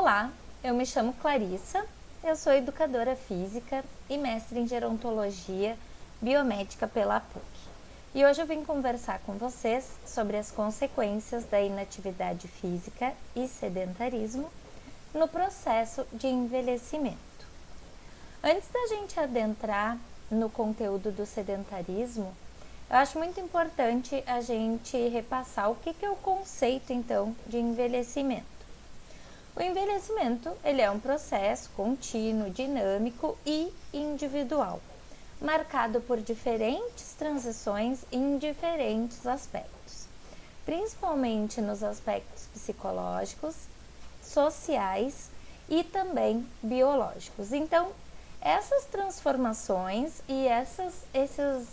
Olá, eu me chamo Clarissa, eu sou educadora física e mestre em gerontologia biomédica pela PUC. E hoje eu vim conversar com vocês sobre as consequências da inatividade física e sedentarismo no processo de envelhecimento. Antes da gente adentrar no conteúdo do sedentarismo, eu acho muito importante a gente repassar o que é o conceito, então, de envelhecimento. O envelhecimento, ele é um processo contínuo, dinâmico e individual, marcado por diferentes transições em diferentes aspectos, principalmente nos aspectos psicológicos, sociais e também biológicos. Então, essas transformações e esses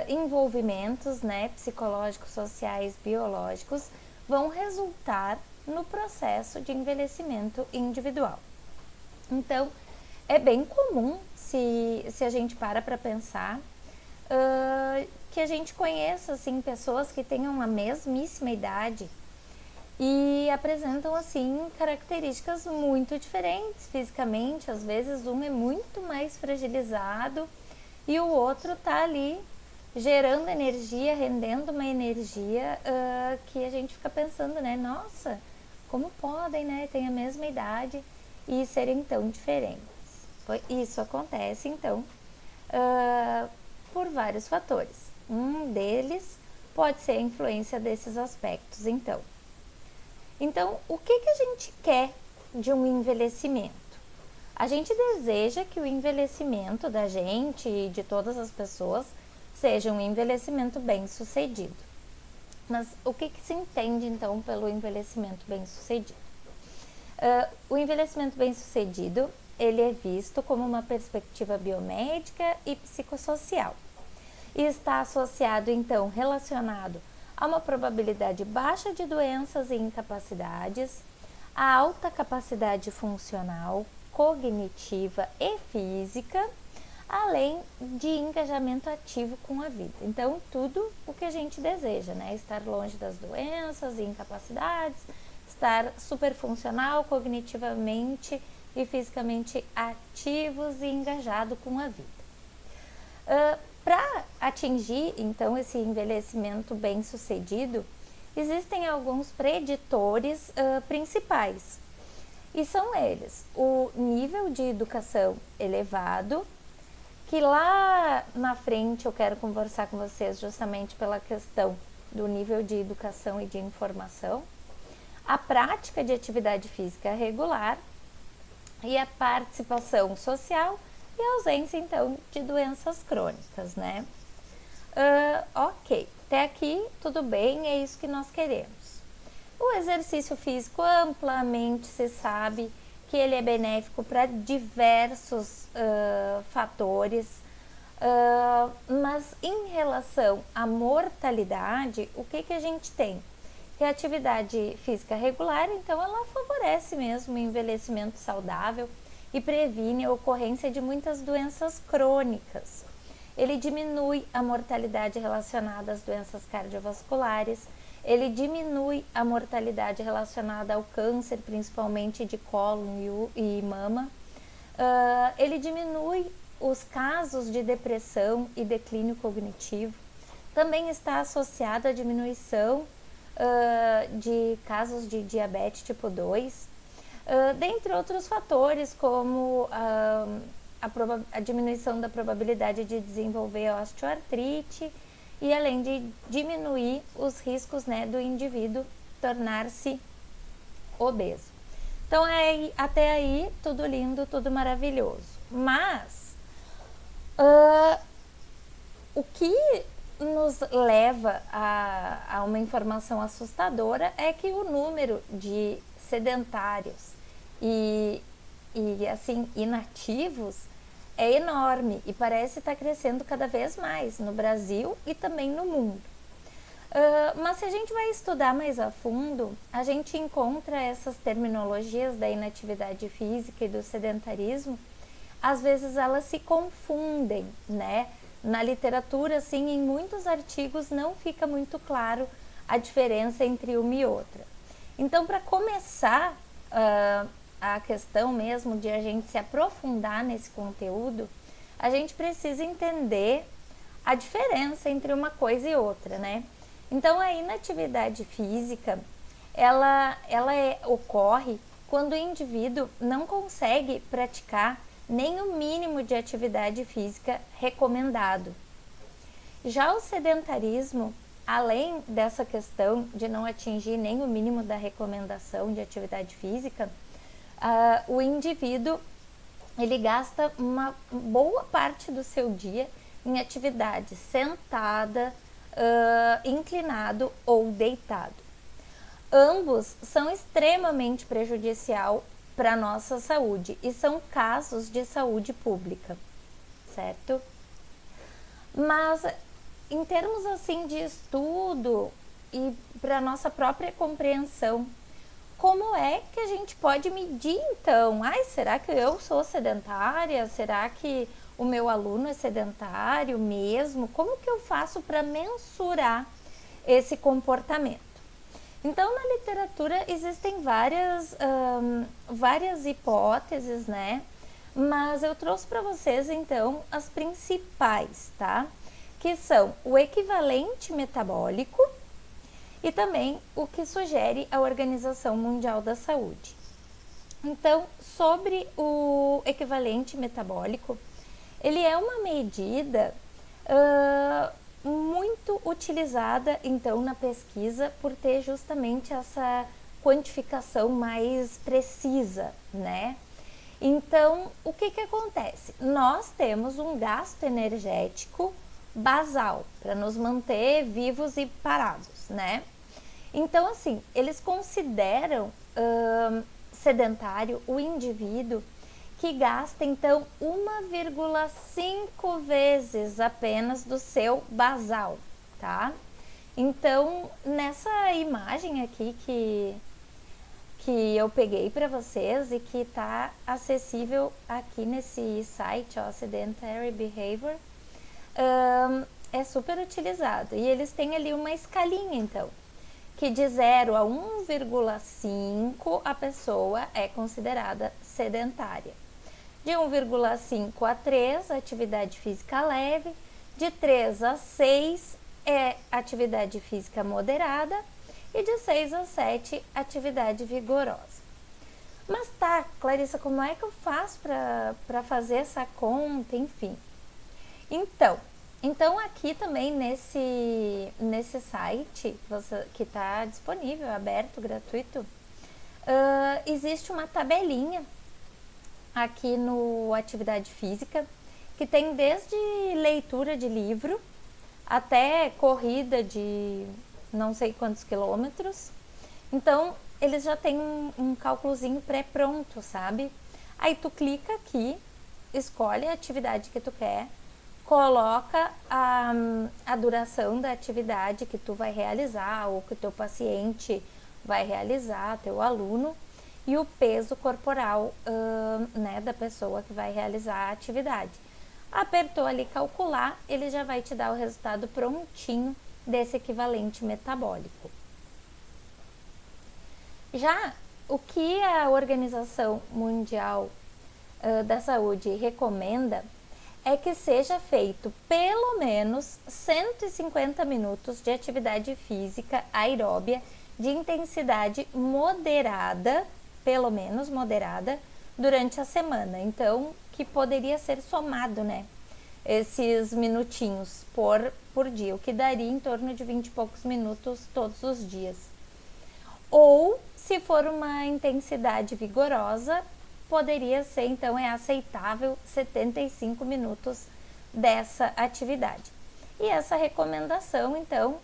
envolvimentos, psicológicos, sociais, biológicos, vão resultar no processo de envelhecimento individual. Então, é bem comum, se a gente para pensar, que a gente conheça assim, pessoas que tenham a mesmíssima idade e apresentam assim características muito diferentes fisicamente. Às vezes um é muito mais fragilizado e o outro está ali gerando energia, rendendo uma energia que a gente fica pensando, nossa, como podem, ter a mesma idade e serem tão diferentes? Isso acontece, então, por vários fatores. Um deles pode ser a influência desses aspectos, então. Então, o que a gente quer de um envelhecimento? A gente deseja que o envelhecimento da gente e de todas as pessoas seja um envelhecimento bem-sucedido. Mas o que se entende, então, pelo envelhecimento bem-sucedido? O envelhecimento bem-sucedido, ele é visto como uma perspectiva biomédica e psicossocial. E está associado, então, relacionado a uma probabilidade baixa de doenças e incapacidades, a alta capacidade funcional, cognitiva e física, além de engajamento ativo com a vida. Então, tudo o que a gente deseja, estar longe das doenças e incapacidades, estar super funcional, cognitivamente e fisicamente ativos e engajado com a vida. Para atingir, então, esse envelhecimento bem-sucedido, existem alguns preditores principais. E são eles: o nível de educação elevado, que lá na frente eu quero conversar com vocês justamente pela questão do nível de educação e de informação, a prática de atividade física regular e a participação social e a ausência, então, de doenças crônicas, Ok, até aqui tudo bem, é isso que nós queremos. O exercício físico amplamente se sabe que ele é benéfico para diversos fatores, mas em relação à mortalidade, o que a gente tem? Que a atividade física regular, então, ela favorece mesmo o envelhecimento saudável e previne a ocorrência de muitas doenças crônicas. Ele diminui a mortalidade relacionada às doenças cardiovasculares, ele diminui a mortalidade relacionada ao câncer, principalmente de cólon e mama. Ele diminui os casos de depressão e declínio cognitivo. Também está associado à diminuição de casos de diabetes tipo 2, dentre outros fatores, como a diminuição da probabilidade de desenvolver a osteoartrite e além de diminuir os riscos do indivíduo tornar-se obeso. Então, até aí, tudo lindo, tudo maravilhoso. Mas, o que nos leva a uma informação assustadora é que o número de sedentários e assim, inativos é enorme e parece estar crescendo cada vez mais no Brasil e também no mundo. Mas se a gente vai estudar mais a fundo, a gente encontra essas terminologias da inatividade física e do sedentarismo, às vezes elas se confundem, Na literatura, assim, em muitos artigos não fica muito claro a diferença entre uma e outra. Então, para começar, a questão mesmo de a gente se aprofundar nesse conteúdo, a gente precisa entender a diferença entre uma coisa e outra, né? Então, a inatividade física, ela ocorre quando o indivíduo não consegue praticar nem o mínimo de atividade física recomendado. Já o sedentarismo, além dessa questão de não atingir nem o mínimo da recomendação de atividade física, o indivíduo ele gasta uma boa parte do seu dia em atividade sentada, inclinado ou deitado. Ambos são extremamente prejudicial para a nossa saúde e são casos de saúde pública, certo? Mas em termos assim de estudo e para nossa própria compreensão, como é que a gente pode medir então? Será que eu sou sedentária? Será que o meu aluno é sedentário mesmo? Como que eu faço para mensurar esse comportamento? Então, na literatura existem várias hipóteses, né? Mas eu trouxe para vocês, então, as principais, tá? Que são o equivalente metabólico e também o que sugere a Organização Mundial da Saúde. Então, sobre o equivalente metabólico, ele é uma medida muito utilizada, então, na pesquisa por ter justamente essa quantificação mais precisa, né? Então, o que acontece? Nós temos um gasto energético basal para nos manter vivos e parados, né? Então, assim, eles consideram sedentário o indivíduo que gasta, então, 1,5 vezes apenas do seu basal, tá? Então, nessa imagem aqui que eu peguei para vocês e que está acessível aqui nesse site, ó, Sedentary Behavior, é super utilizado. E eles têm ali uma escalinha, então, que de 0 a 1,5 a pessoa é considerada sedentária. De 1,5 a 3, atividade física leve. De 3 a 6 é atividade física moderada. E de 6 a 7, atividade vigorosa. Mas tá, Clarissa, como é que eu faço para fazer essa conta, enfim? Então aqui também nesse site que está disponível, aberto, gratuito, existe uma tabelinha aqui no Atividade Física, que tem desde leitura de livro até corrida de não sei quantos quilômetros. Então, eles já têm um cálculozinho pré-pronto, sabe? Aí tu clica aqui, escolhe a atividade que tu quer, coloca a duração da atividade que tu vai realizar ou que o teu paciente vai realizar, teu aluno, e o peso corporal né, da pessoa que vai realizar a atividade. Apertou ali calcular, ele já vai te dar o resultado prontinho desse equivalente metabólico. Já o que a Organização Mundial da Saúde recomenda é que seja feito pelo menos 150 minutos de atividade física aeróbia de intensidade moderada, pelo menos moderada, durante a semana. Então, que poderia ser somado, né? Esses minutinhos por dia, o que daria em torno de 20 e poucos minutos todos os dias. Ou, se for uma intensidade vigorosa, poderia ser, então, aceitável 75 minutos dessa atividade. E essa recomendação, então,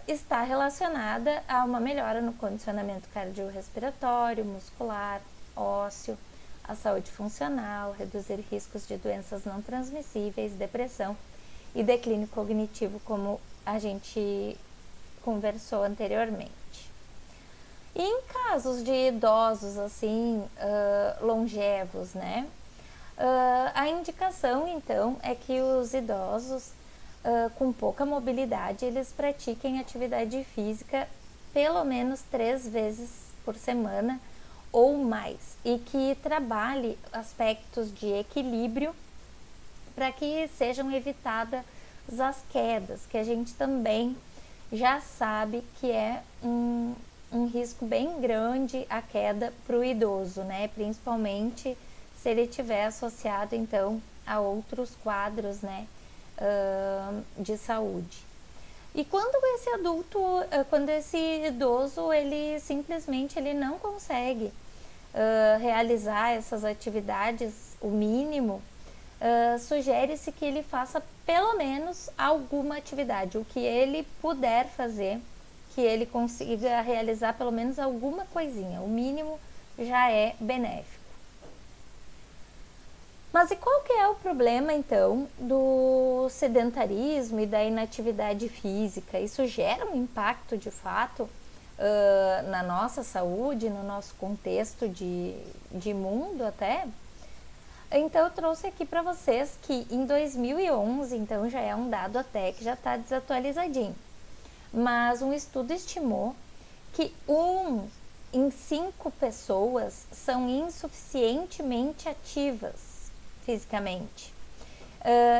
está relacionada a uma melhora no condicionamento cardiorrespiratório, muscular, ósseo, a saúde funcional, reduzir riscos de doenças não transmissíveis, depressão e declínio cognitivo, como a gente conversou anteriormente. E em casos de idosos, assim, longevos, né? A indicação, então, é que os idosos com pouca mobilidade, eles pratiquem atividade física pelo menos 3 vezes por semana ou mais, e que trabalhe aspectos de equilíbrio para que sejam evitadas as quedas, que a gente também já sabe que é um risco bem grande a queda para o idoso, né? Principalmente se ele tiver associado então a outros quadros, né, de saúde. E quando esse adulto, quando esse idoso, ele simplesmente ele não consegue realizar essas atividades, o mínimo, sugere-se que ele faça pelo menos alguma atividade, o que ele puder fazer, que ele consiga realizar pelo menos alguma coisinha, o mínimo já é benéfico. Mas e qual que é o problema, então, do sedentarismo e da inatividade física? Isso gera um impacto, de fato, na nossa saúde, no nosso contexto de mundo até? Então, eu trouxe aqui para vocês que em 2011, então já é um dado até que já está desatualizadinho, mas um estudo estimou que 1 em 5 pessoas são insuficientemente ativas fisicamente.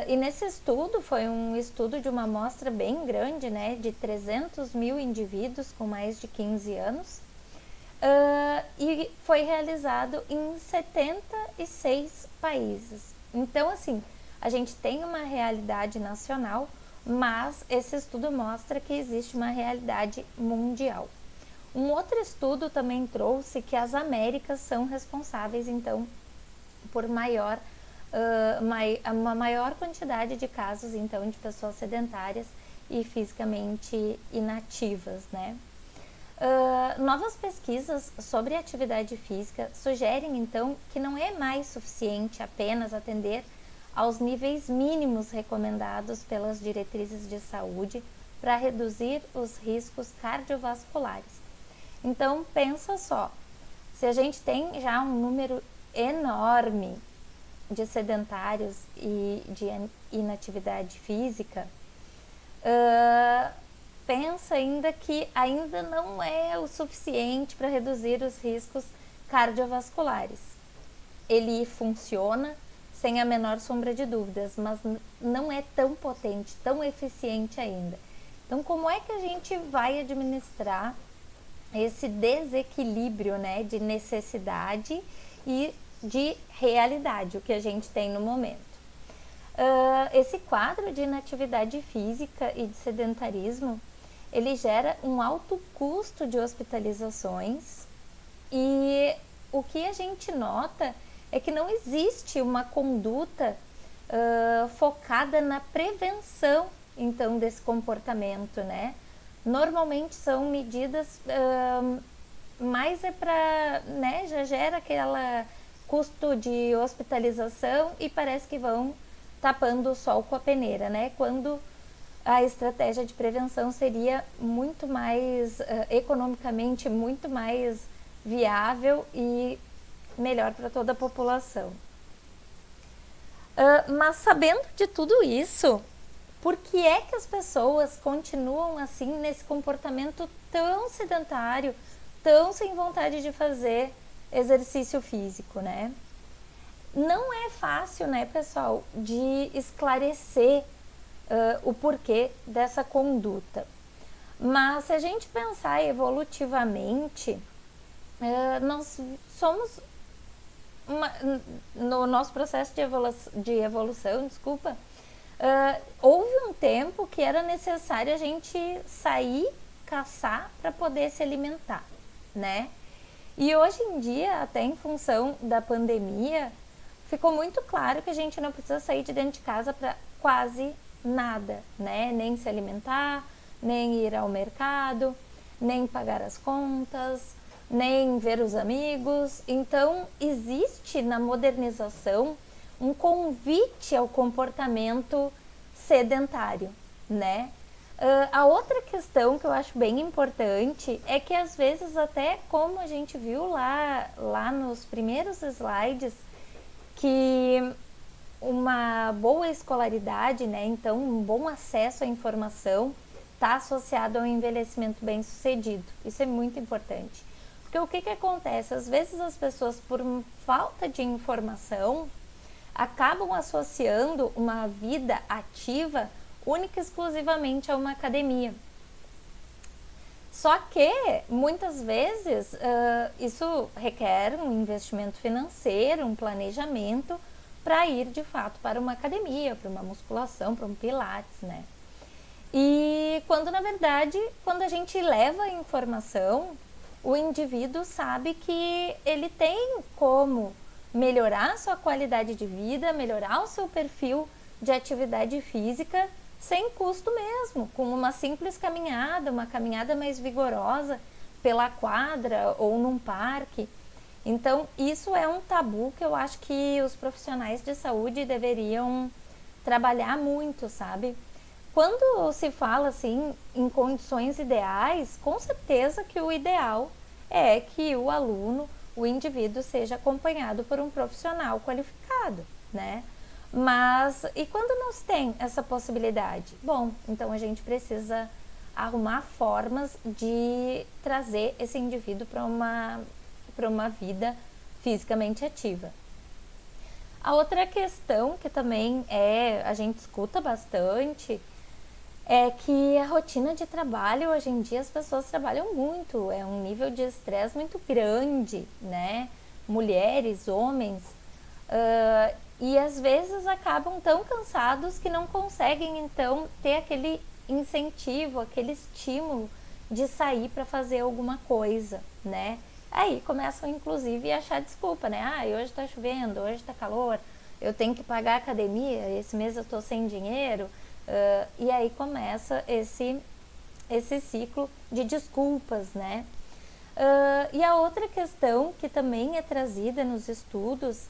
E nesse estudo, foi um estudo de uma amostra bem grande, né, de 300 mil indivíduos com mais de 15 anos, e foi realizado em 76 países. Então, assim, a gente tem uma realidade nacional, mas esse estudo mostra que existe uma realidade mundial. Um outro estudo também trouxe que as Américas são responsáveis, então, por uma maior quantidade de casos, então, de pessoas sedentárias e fisicamente inativas, né? Novas pesquisas sobre atividade física sugerem, então, que não é mais suficiente apenas atender aos níveis mínimos recomendados pelas diretrizes de saúde para reduzir os riscos cardiovasculares. Então, pensa só, se a gente tem já um número enorme de sedentários e de inatividade física, pensa ainda que ainda não é o suficiente para reduzir os riscos cardiovasculares. Ele funciona sem a menor sombra de dúvidas, mas não é tão potente, tão eficiente ainda. Então, como é que a gente vai administrar esse desequilíbrio, né, de necessidade e de realidade, o que a gente tem no momento? Esse quadro de inatividade física e de sedentarismo, ele gera um alto custo de hospitalizações, e o que a gente nota é que não existe uma conduta focada na prevenção, então, desse comportamento, né? Normalmente são medidas mais para, né, já gera aquela custo de hospitalização e parece que vão tapando o sol com a peneira, né? Quando a estratégia de prevenção seria muito mais economicamente muito mais viável e melhor para toda a população. Mas sabendo de tudo isso, por que é que as pessoas continuam assim nesse comportamento tão sedentário, tão sem vontade de fazer exercício físico, né? Não é fácil, né, pessoal, de esclarecer o porquê dessa conduta. Mas se a gente pensar evolutivamente, nós somos no nosso processo de evolução, houve um tempo que era necessário a gente sair, caçar para poder se alimentar, né? E hoje em dia, até em função da pandemia, ficou muito claro que a gente não precisa sair de dentro de casa para quase nada, né? Nem se alimentar, nem ir ao mercado, nem pagar as contas, nem ver os amigos. Então, existe na modernização um convite ao comportamento sedentário, né? A outra questão que eu acho bem importante é que às vezes, até como a gente viu lá nos primeiros slides, que uma boa escolaridade, né, então um bom acesso à informação está associado ao envelhecimento bem-sucedido. Isso é muito importante. Porque o que acontece? Às vezes as pessoas, por falta de informação, acabam associando uma vida ativa única e exclusivamente a uma academia. Só que, muitas vezes, isso requer um investimento financeiro, um planejamento para ir, de fato, para uma academia, para uma musculação, para um pilates, né? E quando, na verdade, quando a gente leva a informação, o indivíduo sabe que ele tem como melhorar a sua qualidade de vida, melhorar o seu perfil de atividade física sem custo mesmo, com uma simples caminhada, uma caminhada mais vigorosa pela quadra ou num parque. Então, isso é um tabu que eu acho que os profissionais de saúde deveriam trabalhar muito, sabe? Quando se fala assim em condições ideais, com certeza que o ideal é que o aluno, o indivíduo, seja acompanhado por um profissional qualificado, né? Mas, e quando não se tem essa possibilidade? Bom, então a gente precisa arrumar formas de trazer esse indivíduo para uma vida fisicamente ativa. A outra questão que também a gente escuta bastante é que a rotina de trabalho, hoje em dia as pessoas trabalham muito, é um nível de estresse muito grande, né? Mulheres, homens, e às vezes acabam tão cansados que não conseguem então ter aquele incentivo, aquele estímulo de sair para fazer alguma coisa, né? Aí começam inclusive a achar desculpa, né? Hoje está chovendo, hoje está calor, eu tenho que pagar a academia, esse mês eu estou sem dinheiro, e aí começa esse ciclo de desculpas, né? E a outra questão que também é trazida nos estudos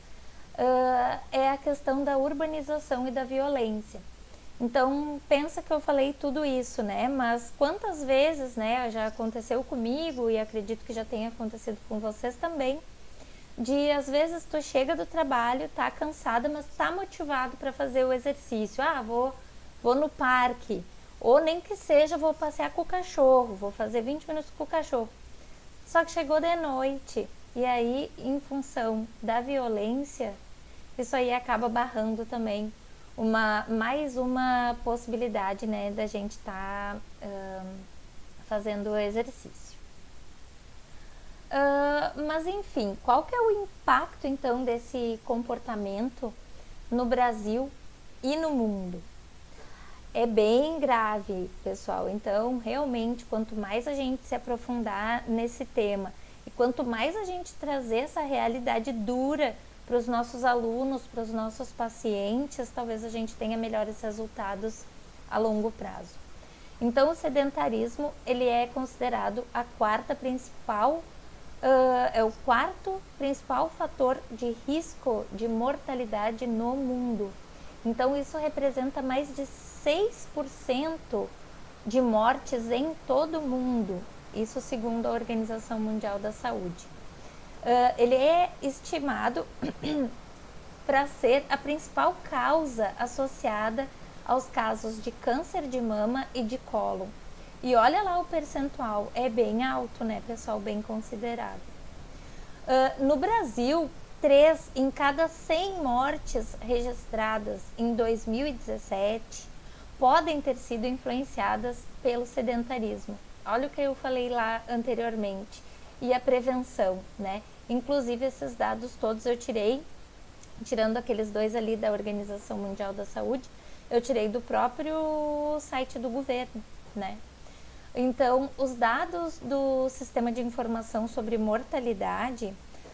é a questão da urbanização e da violência. Então, pensa que eu falei tudo isso, né? Mas quantas vezes, né, já aconteceu comigo e acredito que já tenha acontecido com vocês também, de às vezes tu chega do trabalho, tá cansada, mas tá motivado para fazer o exercício. Vou no parque, ou nem que seja, vou passear com o cachorro, vou fazer 20 minutos com o cachorro. Só que chegou de noite, e aí, em função da violência, isso aí acaba barrando também mais uma possibilidade, né, da gente estar fazendo o exercício. Mas enfim, qual que é o impacto então desse comportamento no Brasil e no mundo? É bem grave, pessoal. Então, realmente, quanto mais a gente se aprofundar nesse tema e quanto mais a gente trazer essa realidade dura para os nossos alunos, para os nossos pacientes, talvez a gente tenha melhores resultados a longo prazo. Então, o sedentarismo, ele é considerado é o quarto principal fator de risco de mortalidade no mundo. Então, isso representa mais de 6% de mortes em todo o mundo, isso segundo a Organização Mundial da Saúde. Ele é estimado para ser a principal causa associada aos casos de câncer de mama e de cólon. E olha lá o percentual, é bem alto, né, pessoal, bem considerável. No Brasil, 3 em cada 100 mortes registradas em 2017 podem ter sido influenciadas pelo sedentarismo. Olha o que eu falei lá anteriormente. E a prevenção, né? Inclusive esses dados todos eu tirando aqueles 2 ali da Organização Mundial da Saúde, eu tirei do próprio site do governo, né? Então, os dados do Sistema de Informação sobre Mortalidade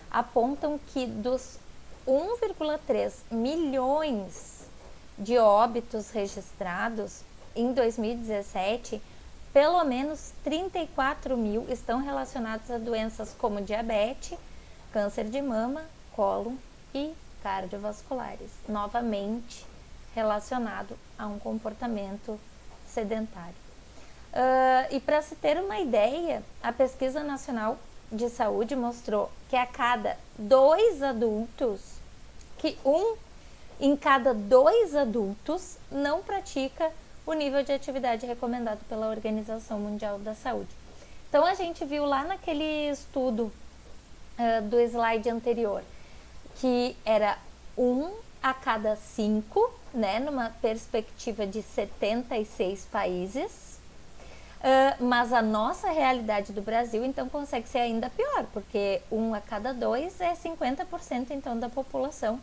apontam que dos 1,3 milhões de óbitos registrados em 2017, pelo menos 34 mil estão relacionados a doenças como diabetes, câncer de mama, cólon e cardiovasculares, novamente relacionado a um comportamento sedentário. E para se ter uma ideia, a Pesquisa Nacional de Saúde mostrou que a cada 2 adultos, que 1 em cada 2 adultos não pratica o nível de atividade recomendado pela Organização Mundial da Saúde. Então, a gente viu lá naquele estudo do slide anterior, que era 1 a cada 5, né, numa perspectiva de 76 países. Mas a nossa realidade do Brasil, então, consegue ser ainda pior, porque 1 a cada 2 é 50%, então, da população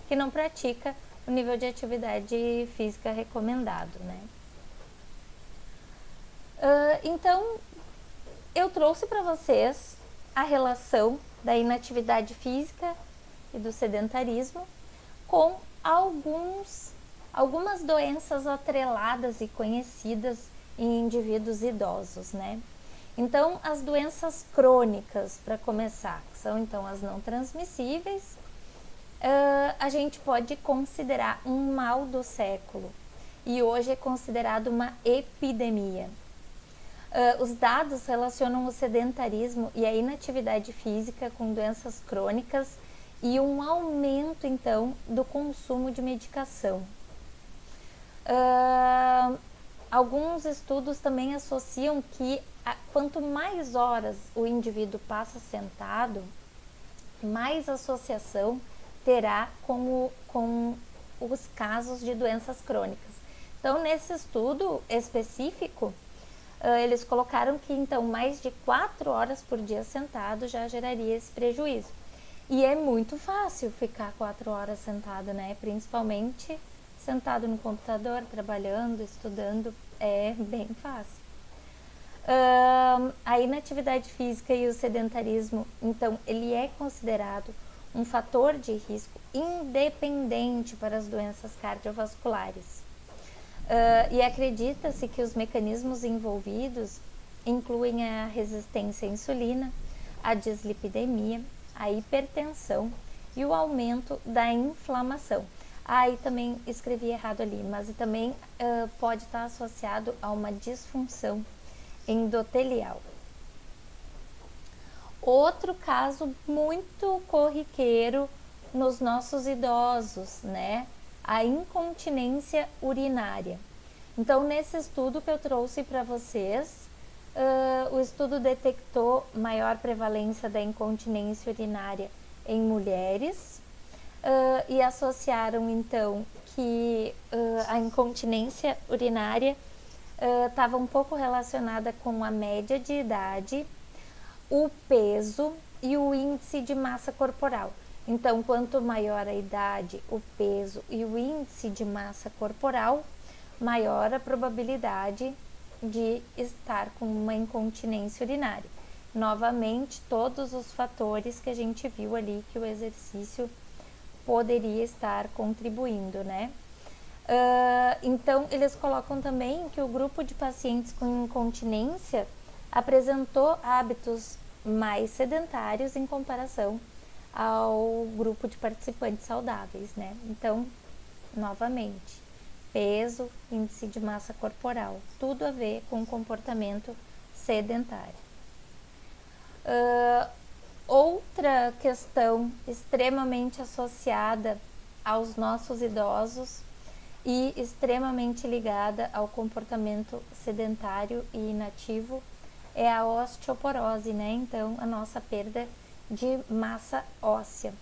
que não pratica o nível de atividade física recomendado, né? Então, eu trouxe para vocês a relação da inatividade física e do sedentarismo com algumas doenças atreladas e conhecidas em indivíduos idosos, né? Então, as doenças crônicas, para começar, que são então as não transmissíveis, a gente pode considerar um mal do século e hoje é considerado uma epidemia. Os dados relacionam o sedentarismo e a inatividade física com doenças crônicas e um aumento, então, do consumo de medicação. Alguns estudos também associam que quanto mais horas o indivíduo passa sentado, mais associação terá com os casos de doenças crônicas. Então, nesse estudo específico, eles colocaram que então mais de 4 horas por dia sentado já geraria esse prejuízo. E é muito fácil ficar 4 horas sentado, né? Principalmente sentado no computador, trabalhando, estudando, é bem fácil. A inatividade física e o sedentarismo, então, ele é considerado um fator de risco independente para as doenças cardiovasculares. E acredita-se que os mecanismos envolvidos incluem a resistência à insulina, a dislipidemia, a hipertensão e o aumento da inflamação. E também escrevi errado ali, mas também pode estar associado a uma disfunção endotelial. Outro caso muito corriqueiro nos nossos idosos, né? A incontinência urinária. Então, nesse estudo que eu trouxe para vocês, o estudo detectou maior prevalência da incontinência urinária em mulheres e associaram, então, que a incontinência urinária estava um pouco relacionada com a média de idade, o peso e o índice de massa corporal. Então, quanto maior a idade, o peso e o índice de massa corporal, maior a probabilidade de estar com uma incontinência urinária. Novamente, todos os fatores que a gente viu ali que o exercício poderia estar contribuindo, né? Então, eles colocam também que o grupo de pacientes com incontinência apresentou hábitos mais sedentários em comparação ao grupo de participantes saudáveis, né? Então, novamente, peso, índice de massa corporal, tudo a ver com comportamento sedentário. Outra questão extremamente associada aos nossos idosos e extremamente ligada ao comportamento sedentário e inativo é a osteoporose, né? Então, a nossa perda de massa óssea.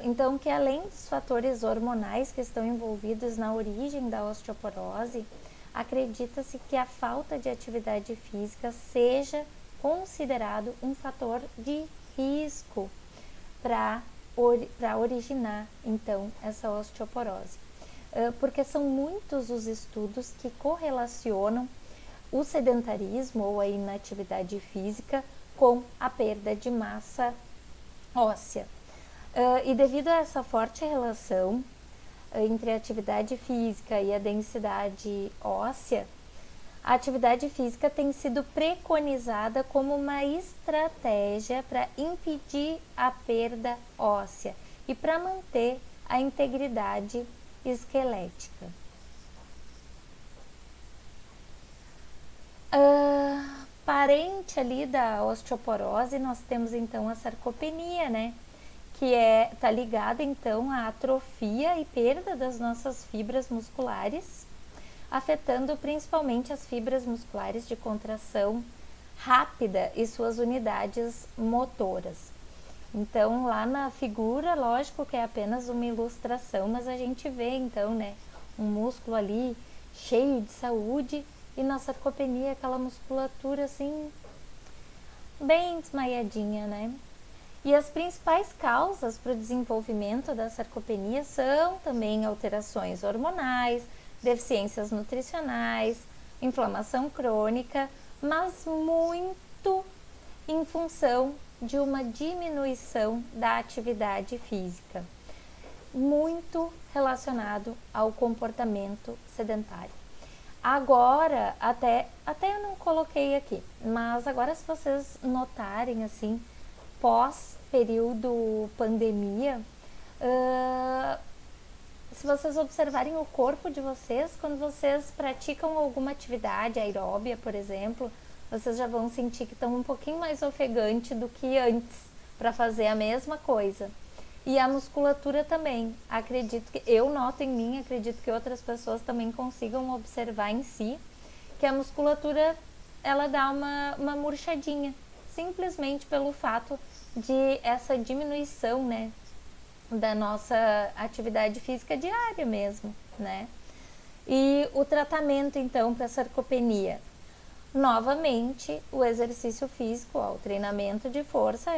Então, que além dos fatores hormonais que estão envolvidos na origem da osteoporose, acredita-se que a falta de atividade física seja considerado um fator de risco para originar, então, essa osteoporose. Porque são muitos os estudos que correlacionam o sedentarismo ou a inatividade física com a perda de massa óssea. E devido a essa forte relação entre a atividade física e a densidade óssea, a atividade física tem sido preconizada como uma estratégia para impedir a perda óssea e para manter a integridade esquelética. Parente ali da osteoporose, nós temos então a sarcopenia, né? Que tá ligada então à atrofia e perda das nossas fibras musculares, afetando principalmente as fibras musculares de contração rápida e suas unidades motoras. Então, lá na figura, lógico que é apenas uma ilustração, mas a gente vê, então, né, um músculo ali cheio de saúde e na sarcopenia aquela musculatura, assim, bem desmaiadinha, né? E as principais causas para o desenvolvimento da sarcopenia são também alterações hormonais, deficiências nutricionais, inflamação crônica, mas muito em função de uma diminuição da atividade física, muito relacionado ao comportamento sedentário. Agora, até eu não coloquei aqui, mas agora se vocês notarem assim, pós período pandemia, se vocês observarem o corpo de vocês, quando vocês praticam alguma atividade aeróbia, por exemplo, vocês já vão sentir que estão um pouquinho mais ofegante do que antes para fazer a mesma coisa. E a musculatura também, acredito que eu noto em mim, acredito que outras pessoas também consigam observar em si, que a musculatura ela dá uma murchadinha, simplesmente pelo fato de essa diminuição, né, da nossa atividade física diária mesmo, né? E o tratamento então para sarcopenia, novamente o exercício físico, o treinamento de força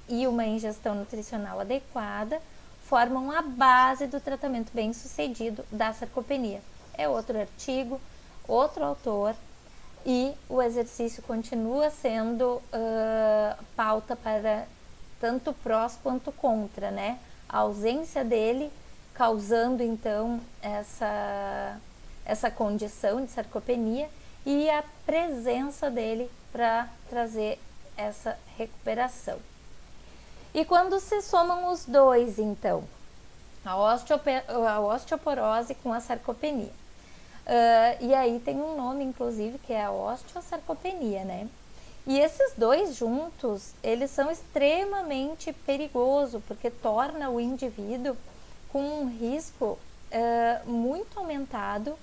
e uma ingestão nutricional adequada formam a base do tratamento bem sucedido da sarcopenia. É outro artigo, outro autor, e o exercício continua sendo pauta para tanto prós quanto contra, né? A ausência dele causando então essa condição de sarcopenia e a presença dele para trazer essa recuperação. E quando se somam os dois, então, a osteoporose com a sarcopenia. E aí tem um nome, inclusive, que é a osteosarcopenia, né? E esses dois juntos, eles são extremamente perigosos, porque torna o indivíduo com um risco muito aumentado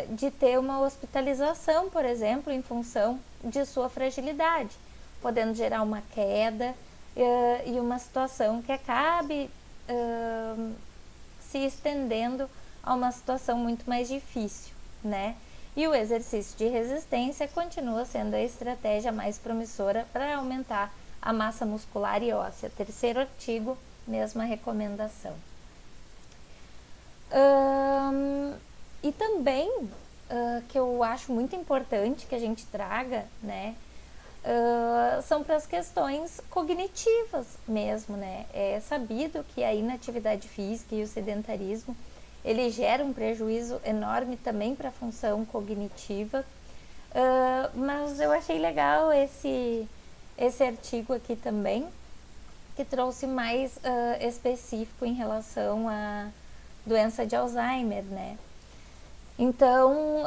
de ter uma hospitalização, por exemplo, em função de sua fragilidade, podendo gerar uma queda e uma situação que acabe se estendendo a uma situação muito mais difícil, né? E o exercício de resistência continua sendo a estratégia mais promissora para aumentar a massa muscular e óssea. Terceiro artigo, mesma recomendação. E também, que eu acho muito importante que a gente traga, né? São para as questões cognitivas mesmo, né? É sabido que a inatividade física e o sedentarismo, ele gera um prejuízo enorme também para a função cognitiva, mas eu achei legal esse artigo aqui também, que trouxe mais específico em relação à doença de Alzheimer, né? Então,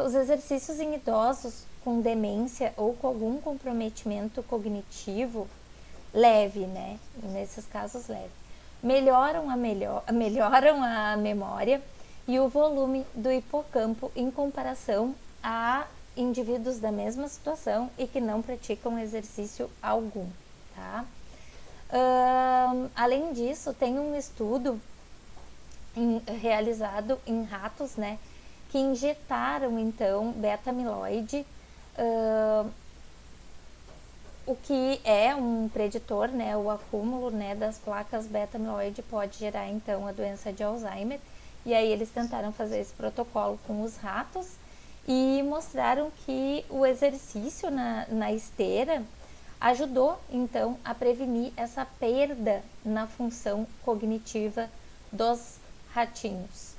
os exercícios em idosos com demência ou com algum comprometimento cognitivo leve, né? Nesses casos leve, melhoram a memória e o volume do hipocampo em comparação a indivíduos da mesma situação e que não praticam exercício algum, tá? Além disso, tem um estudo realizado em ratos, né, que injetaram então beta-amiloide, o que é um preditor, né, o acúmulo, né, das placas beta-amiloide pode gerar então a doença de Alzheimer. E aí eles tentaram fazer esse protocolo com os ratos e mostraram que o exercício na esteira ajudou então a prevenir essa perda na função cognitiva dos ratinhos.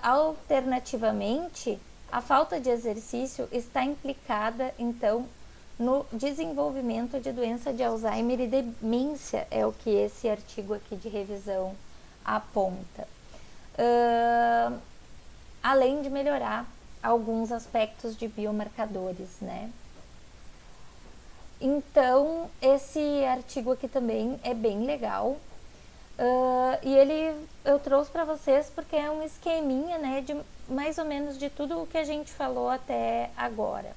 Alternativamente, a falta de exercício está implicada então no desenvolvimento de doença de Alzheimer e demência, é o que esse artigo aqui de revisão aponta. Além de melhorar alguns aspectos de biomarcadores, né? Então, esse artigo aqui também é bem legal. E eu trouxe para vocês porque é um esqueminha, né, mais ou menos de tudo o que a gente falou até agora.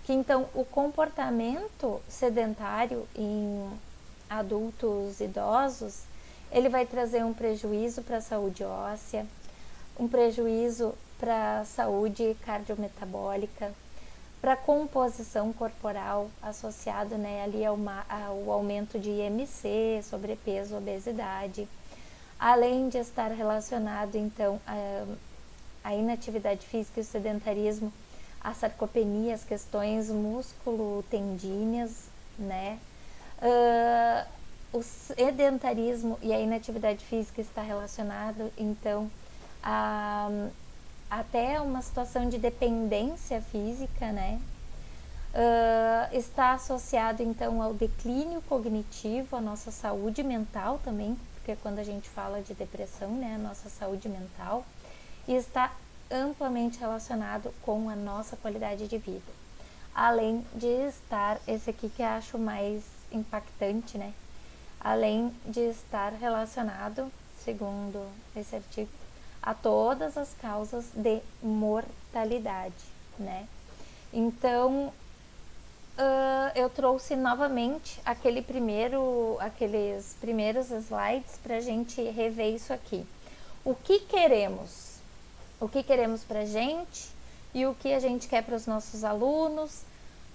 Que então o comportamento sedentário em adultos idosos, ele vai trazer um prejuízo para a saúde óssea, um prejuízo para a saúde cardiometabólica, para a composição corporal associado, né, ali ao aumento de IMC, sobrepeso, obesidade, além de estar relacionado então a inatividade física e o sedentarismo, a sarcopenia, as questões músculo-tendíneas, né? O sedentarismo e a inatividade física está relacionado então até uma situação de dependência física, né? Está associado então ao declínio cognitivo, à nossa saúde mental também, porque quando a gente fala de depressão, né, a nossa saúde mental, e está amplamente relacionado com a nossa qualidade de vida. Além de estar, esse aqui que eu acho mais impactante, né? Além de estar relacionado, segundo esse artigo, a todas as causas de mortalidade, né? Então, eu trouxe novamente aqueles primeiros slides para a gente rever isso aqui. O que queremos? O que queremos para a gente e o que a gente quer para os nossos alunos,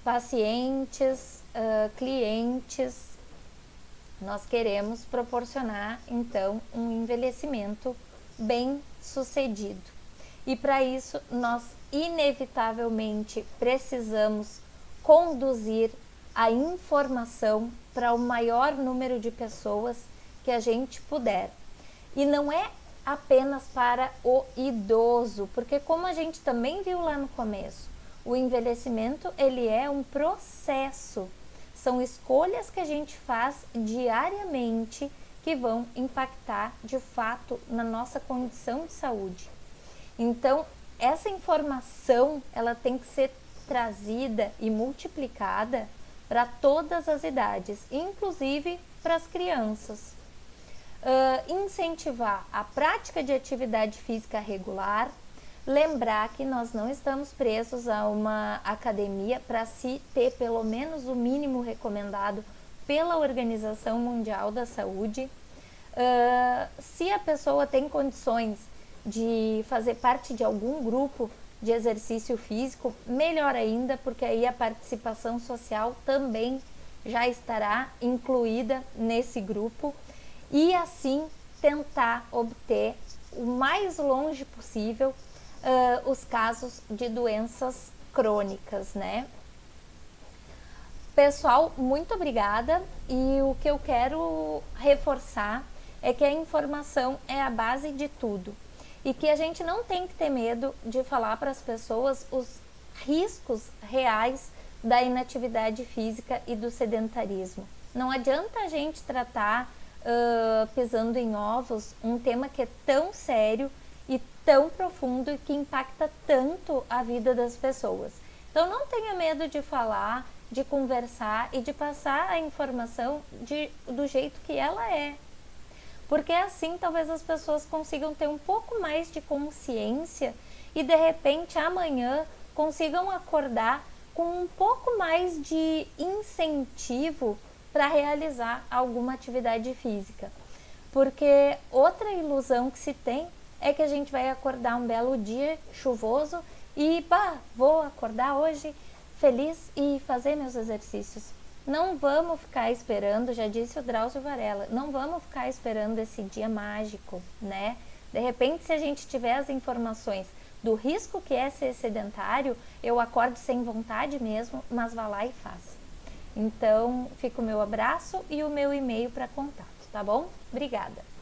pacientes, clientes. Nós queremos proporcionar, então, um envelhecimento bem sucedido. E para isso, nós inevitavelmente precisamos conduzir a informação para o maior número de pessoas que a gente puder. E não é apenas para o idoso, porque como a gente também viu lá no começo, o envelhecimento ele é um processo, são escolhas que a gente faz diariamente que vão impactar de fato na nossa condição de saúde. Então, essa informação ela tem que ser trazida e multiplicada para todas as idades, inclusive para as crianças. Incentivar a prática de atividade física regular, lembrar que nós não estamos presos a uma academia para se ter pelo menos o mínimo recomendado pela Organização Mundial da Saúde. Se a pessoa tem condições de fazer parte de algum grupo de exercício físico, melhor ainda, porque aí a participação social também já estará incluída nesse grupo. E assim tentar obter o mais longe possível os casos de doenças crônicas, né? Pessoal, muito obrigada, e o que eu quero reforçar é que a informação é a base de tudo e que a gente não tem que ter medo de falar para as pessoas os riscos reais da inatividade física e do sedentarismo. Não adianta a gente tratar pisando em ovos um tema que é tão sério e tão profundo e que impacta tanto a vida das pessoas. Então não tenha medo de falar, de conversar e de passar a informação do jeito que ela é. Porque assim talvez as pessoas consigam ter um pouco mais de consciência e de repente amanhã consigam acordar com um pouco mais de incentivo para realizar alguma atividade física. Porque outra ilusão que se tem é que a gente vai acordar um belo dia chuvoso e vou acordar hoje feliz e fazer meus exercícios. Não vamos ficar esperando, já disse o Drauzio Varela, não vamos ficar esperando esse dia mágico, né? De repente, se a gente tiver as informações do risco que é ser sedentário, eu acordo sem vontade mesmo, mas vá lá e faça. Então, fica o meu abraço e o meu e-mail para contato, tá bom? Obrigada!